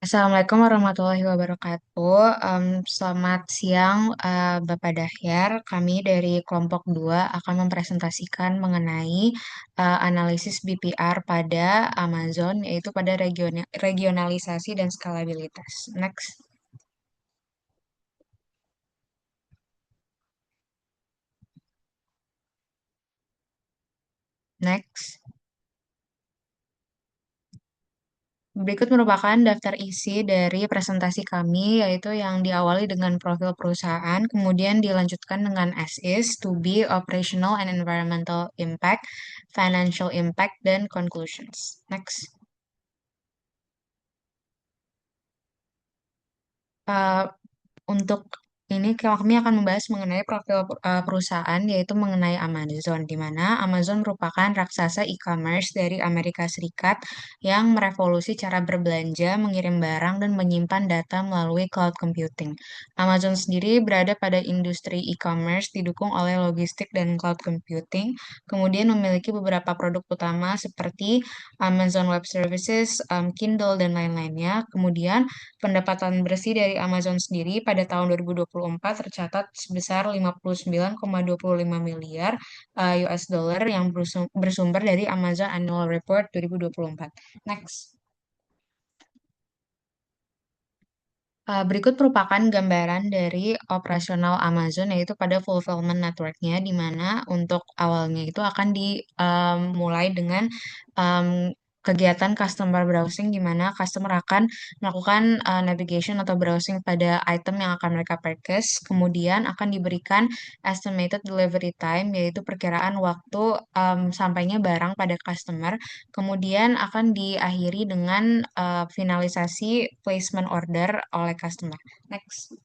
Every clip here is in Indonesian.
Assalamualaikum warahmatullahi wabarakatuh. Selamat siang, Bapak Dahyar. Kami dari kelompok 2 akan mempresentasikan mengenai analisis BPR pada Amazon, yaitu pada regionalisasi dan skalabilitas. Next. Next. Berikut merupakan daftar isi dari presentasi kami, yaitu yang diawali dengan profil perusahaan, kemudian dilanjutkan dengan as is, to be, operational and environmental impact, financial impact, dan conclusions. Next. Uh, Untuk ini kami akan membahas mengenai profil perusahaan, yaitu mengenai Amazon, di mana Amazon merupakan raksasa e-commerce dari Amerika Serikat yang merevolusi cara berbelanja, mengirim barang, dan menyimpan data melalui cloud computing. Amazon sendiri berada pada industri e-commerce didukung oleh logistik dan cloud computing, kemudian memiliki beberapa produk utama seperti Amazon Web Services, Kindle, dan lain-lainnya. Kemudian pendapatan bersih dari Amazon sendiri pada tahun 2024 tercatat sebesar 59,25 miliar US dollar yang bersumber dari Amazon Annual Report 2024. Next. Berikut merupakan gambaran dari operasional Amazon, yaitu pada fulfillment network-nya, di mana untuk awalnya itu akan dimulai dengan em, kegiatan customer browsing, di mana customer akan melakukan navigation atau browsing pada item yang akan mereka purchase, kemudian akan diberikan estimated delivery time, yaitu perkiraan waktu sampainya barang pada customer. Kemudian akan diakhiri dengan finalisasi placement order oleh customer. Next.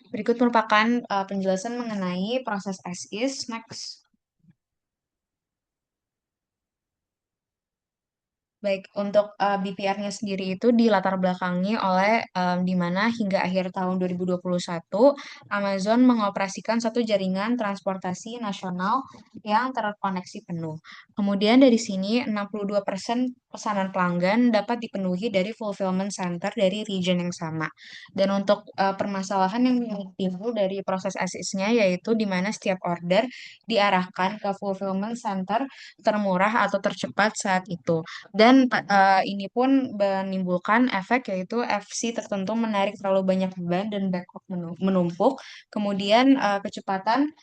Berikut merupakan penjelasan mengenai proses as is. Next. Baik, untuk BPR-nya sendiri itu dilatar belakangi oleh di mana hingga akhir tahun 2021 Amazon mengoperasikan satu jaringan transportasi nasional yang terkoneksi penuh. Kemudian dari sini 62% pesanan pelanggan dapat dipenuhi dari fulfillment center dari region yang sama. Dan untuk permasalahan yang timbul dari proses ASIS-nya yaitu di mana setiap order diarahkan ke fulfillment center termurah atau tercepat saat itu. Dan ini pun menimbulkan efek yaitu FC tertentu menarik terlalu banyak beban dan backlog menumpuk, kemudian kecepatan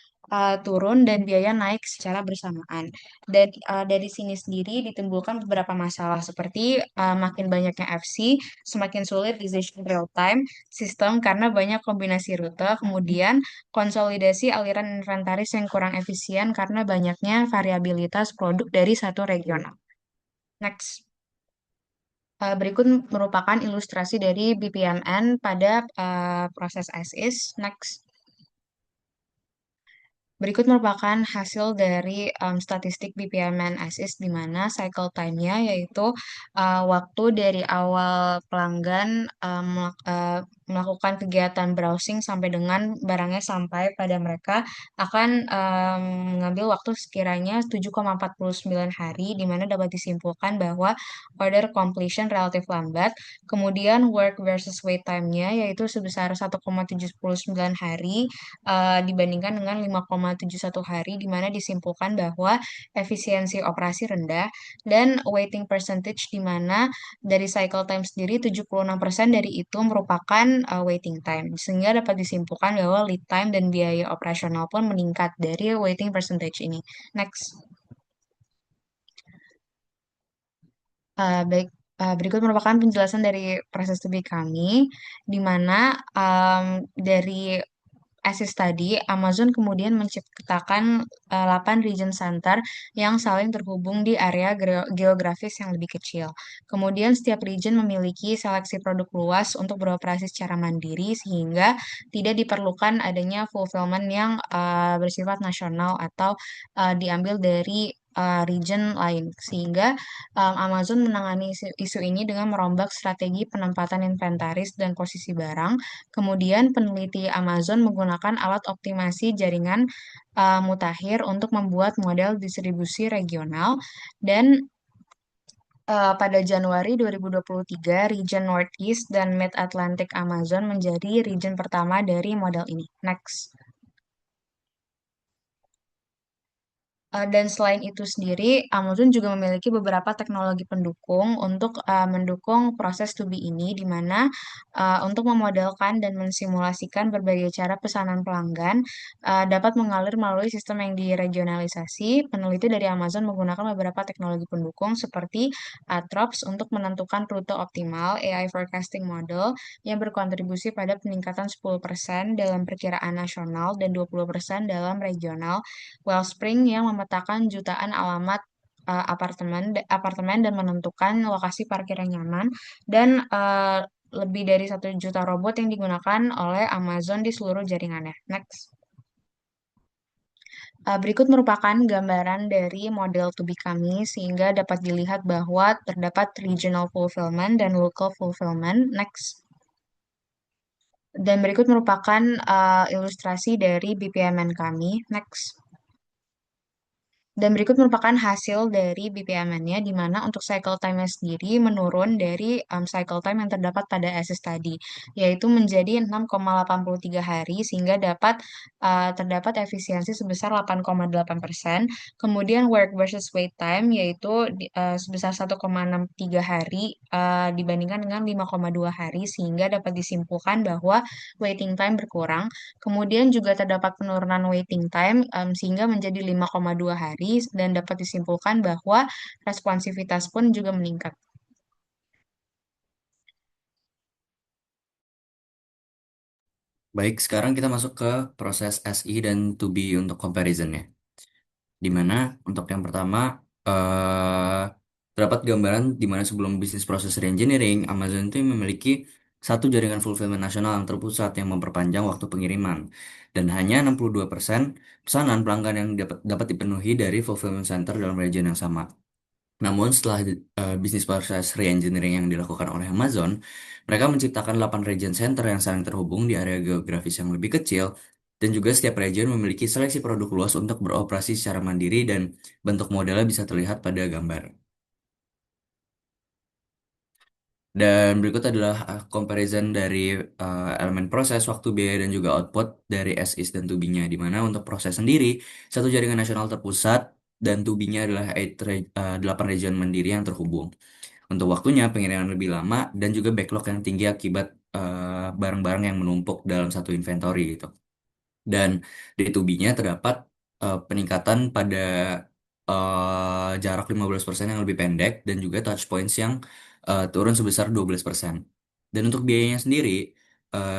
turun dan biaya naik secara bersamaan. Dan dari sini sendiri ditimbulkan beberapa masalah seperti makin banyaknya FC, semakin sulit decision real time sistem karena banyak kombinasi rute, kemudian konsolidasi aliran inventaris yang kurang efisien karena banyaknya variabilitas produk dari satu regional. Next. Berikut merupakan ilustrasi dari BPMN pada proses as is. Next. Berikut merupakan hasil dari statistik BPMN as is di mana cycle time-nya yaitu waktu dari awal pelanggan melakukan kegiatan browsing sampai dengan barangnya sampai pada mereka akan mengambil waktu sekiranya 7,49 hari di mana dapat disimpulkan bahwa order completion relatif lambat. Kemudian work versus wait time-nya yaitu sebesar 1,79 hari dibandingkan dengan 5,71 hari, di mana disimpulkan bahwa efisiensi operasi rendah dan waiting percentage di mana dari cycle time sendiri 76% dari itu merupakan waiting time. Sehingga dapat disimpulkan bahwa lead time dan biaya operasional pun meningkat dari waiting percentage ini. Next. Baik, berikut merupakan penjelasan dari proses studi kami, di mana dari Asis tadi, Amazon kemudian menciptakan 8 region center yang saling terhubung di area geografis yang lebih kecil. Kemudian setiap region memiliki seleksi produk luas untuk beroperasi secara mandiri sehingga tidak diperlukan adanya fulfillment yang bersifat nasional atau diambil dari region lain. Sehingga Amazon menangani isu ini dengan merombak strategi penempatan inventaris dan posisi barang. Kemudian peneliti Amazon menggunakan alat optimasi jaringan mutakhir untuk membuat model distribusi regional dan Pada Januari 2023, region Northeast dan Mid-Atlantic Amazon menjadi region pertama dari model ini. Next. Dan selain itu sendiri, Amazon juga memiliki beberapa teknologi pendukung untuk mendukung proses to be ini, di mana untuk memodelkan dan mensimulasikan berbagai cara pesanan pelanggan dapat mengalir melalui sistem yang diregionalisasi. Peneliti dari Amazon menggunakan beberapa teknologi pendukung seperti Atrops untuk menentukan rute optimal, AI forecasting model yang berkontribusi pada peningkatan 10% dalam perkiraan nasional dan 20% dalam regional. Wellspring yang memetakan jutaan alamat apartemen dan menentukan lokasi parkir yang nyaman dan lebih dari 1 juta robot yang digunakan oleh Amazon di seluruh jaringannya. Next. Berikut merupakan gambaran dari model to be kami sehingga dapat dilihat bahwa terdapat regional fulfillment dan local fulfillment. Next. Dan berikut merupakan ilustrasi dari BPMN kami. Next. Dan berikut merupakan hasil dari BPMN-nya, di mana untuk cycle time-nya sendiri menurun dari cycle time yang terdapat pada ASIS tadi, yaitu menjadi 6,83 hari, sehingga terdapat efisiensi sebesar 8,8%. Kemudian work versus wait time, yaitu sebesar 1,63 hari dibandingkan dengan 5,2 hari, sehingga dapat disimpulkan bahwa waiting time berkurang. Kemudian juga terdapat penurunan waiting time sehingga menjadi 5,2 hari dan dapat disimpulkan bahwa responsivitas pun juga meningkat. Baik, sekarang kita masuk ke proses SI dan to be untuk comparison ya. Di mana untuk yang pertama terdapat gambaran di mana sebelum bisnis proses reengineering, Amazon itu memiliki satu jaringan fulfillment nasional yang terpusat yang memperpanjang waktu pengiriman. Dan hanya 62% pesanan pelanggan yang dapat dipenuhi dari fulfillment center dalam region yang sama. Namun setelah bisnis proses reengineering yang dilakukan oleh Amazon, mereka menciptakan 8 region center yang saling terhubung di area geografis yang lebih kecil, dan juga setiap region memiliki seleksi produk luas untuk beroperasi secara mandiri dan bentuk modelnya bisa terlihat pada gambar. Dan berikut adalah comparison dari elemen proses, waktu biaya, dan juga output dari as is dan to be-nya. Di mana untuk proses sendiri, satu jaringan nasional terpusat, dan to be-nya adalah 8 region mandiri yang terhubung. Untuk waktunya, pengiriman lebih lama, dan juga backlog yang tinggi akibat barang-barang yang menumpuk dalam satu inventory gitu. Dan di tubinya terdapat peningkatan pada jarak 15% yang lebih pendek dan juga touch points yang turun sebesar 12%. Dan untuk biayanya sendiri,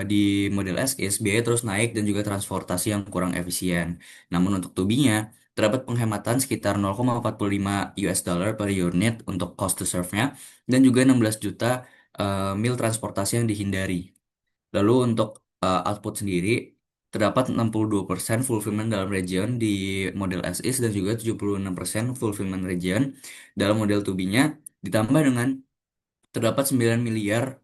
di model S is biaya terus naik dan juga transportasi yang kurang efisien. Namun untuk tubinya, terdapat penghematan sekitar 0,45 US dollar per unit untuk cost to serve-nya dan juga 16 juta mil transportasi yang dihindari. Lalu untuk output sendiri, terdapat 62% fulfillment dalam region di model as is dan juga 76% fulfillment region dalam model to be-nya, ditambah dengan terdapat 9 miliar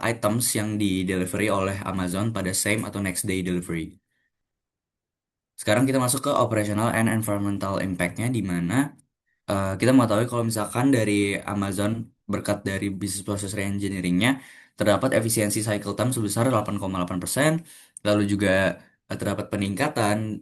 items yang di delivery oleh Amazon pada same atau next day delivery. Sekarang kita masuk ke operational and environmental impact-nya, di mana kita mengetahui kalau misalkan dari Amazon berkat dari business process reengineering-nya terdapat efisiensi cycle time sebesar 8,8%, lalu juga terdapat peningkatan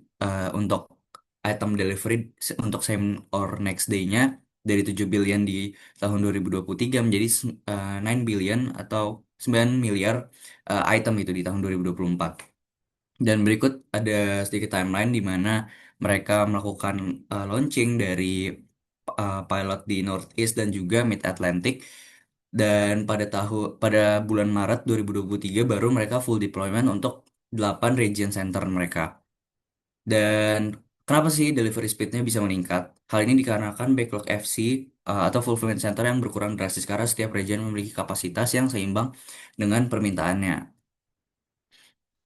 untuk item delivery untuk same or next day-nya dari 7 billion di tahun 2023 menjadi 9 billion atau 9 miliar item itu di tahun 2024. Dan berikut ada sedikit timeline di mana mereka melakukan launching dari pilot di Northeast dan juga Mid Atlantic, dan pada bulan Maret 2023 baru mereka full deployment untuk 8 region center mereka. Dan kenapa sih delivery speednya bisa meningkat? Hal ini dikarenakan backlog FC atau fulfillment center yang berkurang drastis karena setiap region memiliki kapasitas yang seimbang dengan permintaannya.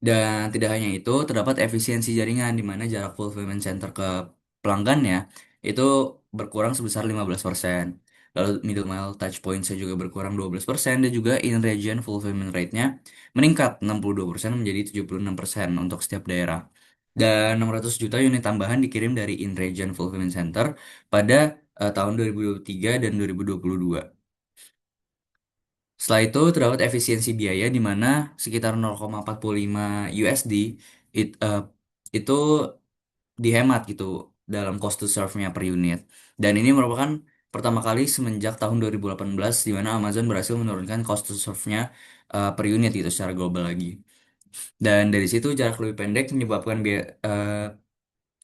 Dan tidak hanya itu, terdapat efisiensi jaringan di mana jarak fulfillment center ke pelanggannya itu berkurang sebesar 15%. Lalu middle mile touch points-nya juga berkurang 12% dan juga in-region fulfillment rate-nya meningkat 62% menjadi 76% untuk setiap daerah. Dan 600 juta unit tambahan dikirim dari in-region fulfillment center pada tahun 2023 dan 2022. Setelah itu terdapat efisiensi biaya di mana sekitar 0,45 USD it- eh, itu dihemat gitu dalam cost to serve-nya per unit. Dan ini merupakan pertama kali semenjak tahun 2018 di mana Amazon berhasil menurunkan cost to serve-nya per unit gitu secara global lagi. Dan dari situ jarak lebih pendek menyebabkan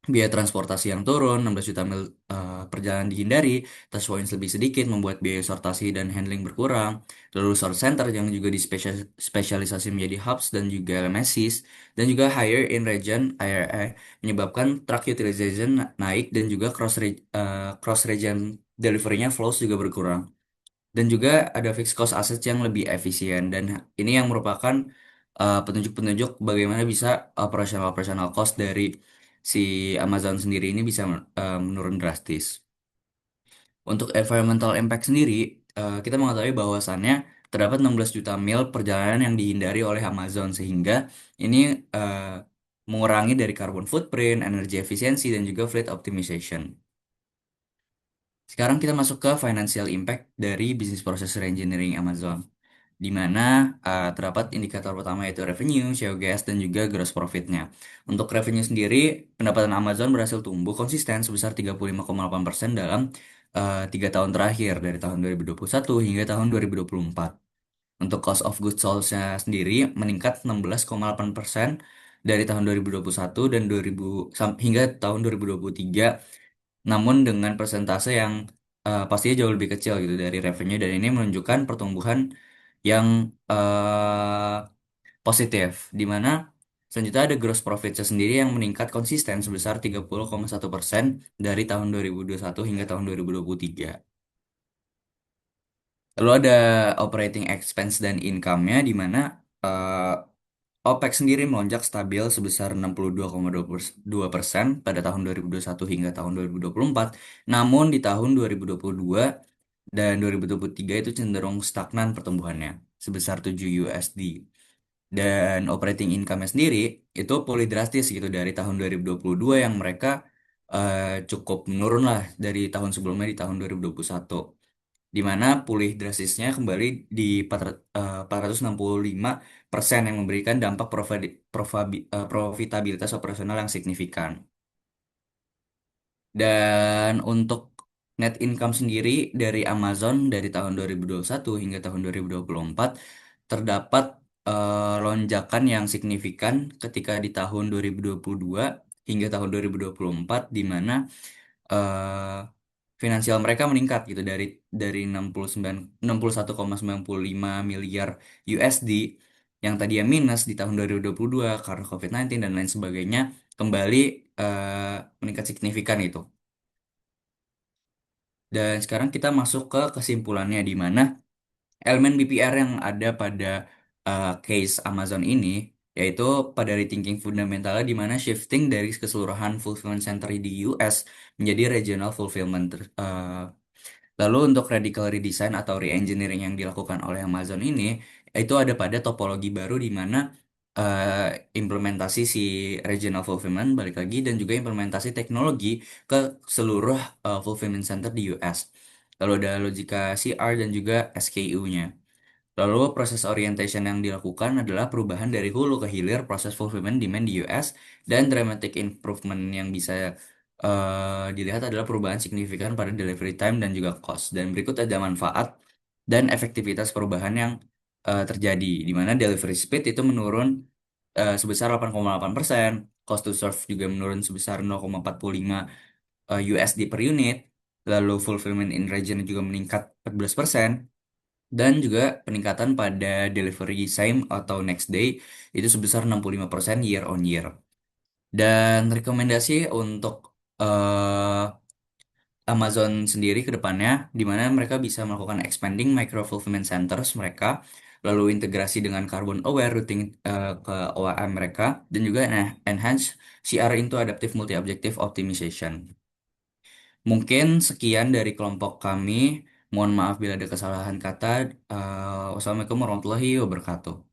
biaya transportasi yang turun, 16 juta mil perjalanan dihindari, touch points lebih sedikit, membuat biaya sortasi dan handling berkurang, lalu sort center yang juga dispesialisasi menjadi hubs dan juga LMSs, dan juga higher in region IRA, menyebabkan truck utilization naik dan juga cross region delivery-nya flows juga berkurang. Dan juga ada fixed cost assets yang lebih efisien, dan ini yang merupakan petunjuk-petunjuk bagaimana bisa operational cost dari si Amazon sendiri ini bisa menurun drastis. Untuk environmental impact sendiri, kita mengetahui bahwasannya terdapat 16 juta mil perjalanan yang dihindari oleh Amazon, sehingga ini eh, mengurangi dari carbon footprint, energy efisiensi, dan juga fleet optimization. Sekarang kita masuk ke financial impact dari business process reengineering Amazon, di mana terdapat indikator pertama yaitu revenue, gas, dan juga gross profitnya. Untuk revenue sendiri, pendapatan Amazon berhasil tumbuh konsisten sebesar 35,8% dalam 3 tahun terakhir, dari tahun 2021 hingga tahun 2024. Untuk cost of goods sold-nya sendiri meningkat 16,8% dari tahun 2021 dan 2000 hingga tahun 2023, namun dengan persentase yang pastinya jauh lebih kecil gitu dari revenue, dan ini menunjukkan pertumbuhan yang positif, di mana selanjutnya ada gross profit sendiri yang meningkat konsisten sebesar 30,1% dari tahun 2021 hingga tahun 2023. Lalu ada operating expense dan income-nya, di mana eh, OPEX sendiri melonjak stabil sebesar 62,2% pada tahun 2021 hingga tahun 2024. Namun di tahun 2022 dan 2023 itu cenderung stagnan pertumbuhannya sebesar 7 USD. Dan operating income-nya sendiri itu pulih drastis gitu dari tahun 2022 yang mereka cukup menurun lah dari tahun sebelumnya di tahun 2021, di mana pulih drastisnya kembali di 465% yang memberikan dampak profitabilitas operasional yang signifikan. Dan untuk net income sendiri dari Amazon dari tahun 2021 hingga tahun 2024 terdapat lonjakan yang signifikan ketika di tahun 2022 hingga tahun 2024, di mana eh, finansial mereka meningkat gitu dari 61,95 miliar USD yang tadinya minus di tahun 2022 karena COVID-19 dan lain sebagainya, kembali meningkat signifikan itu. Dan sekarang kita masuk ke kesimpulannya, di mana elemen BPR yang ada pada case Amazon ini yaitu pada rethinking fundamentalnya, di mana shifting dari keseluruhan fulfillment center di US menjadi regional fulfillment. Lalu untuk radical redesign atau re-engineering yang dilakukan oleh Amazon ini, itu ada pada topologi baru, di mana implementasi si regional fulfillment balik lagi, dan juga implementasi teknologi ke seluruh fulfillment center di US. Lalu ada logika CR dan juga SKU-nya. Lalu proses orientation yang dilakukan adalah perubahan dari hulu ke hilir proses fulfillment demand di US, dan dramatic improvement yang bisa dilihat adalah perubahan signifikan pada delivery time dan juga cost. Dan berikut ada manfaat dan efektivitas perubahan yang terjadi, di mana delivery speed itu menurun sebesar 8,8%, cost to serve juga menurun sebesar 0,45 USD per unit, lalu fulfillment in region juga meningkat 14%, dan juga peningkatan pada delivery same atau next day itu sebesar 65% year on year. Dan rekomendasi untuk eh, Amazon sendiri ke depannya, di mana mereka bisa melakukan expanding micro fulfillment centers mereka, lalu integrasi dengan carbon aware routing ke OAM mereka, dan juga enhance CR into adaptive multi-objective optimization. Mungkin sekian dari kelompok kami. Mohon maaf bila ada kesalahan kata. Wassalamualaikum warahmatullahi wabarakatuh.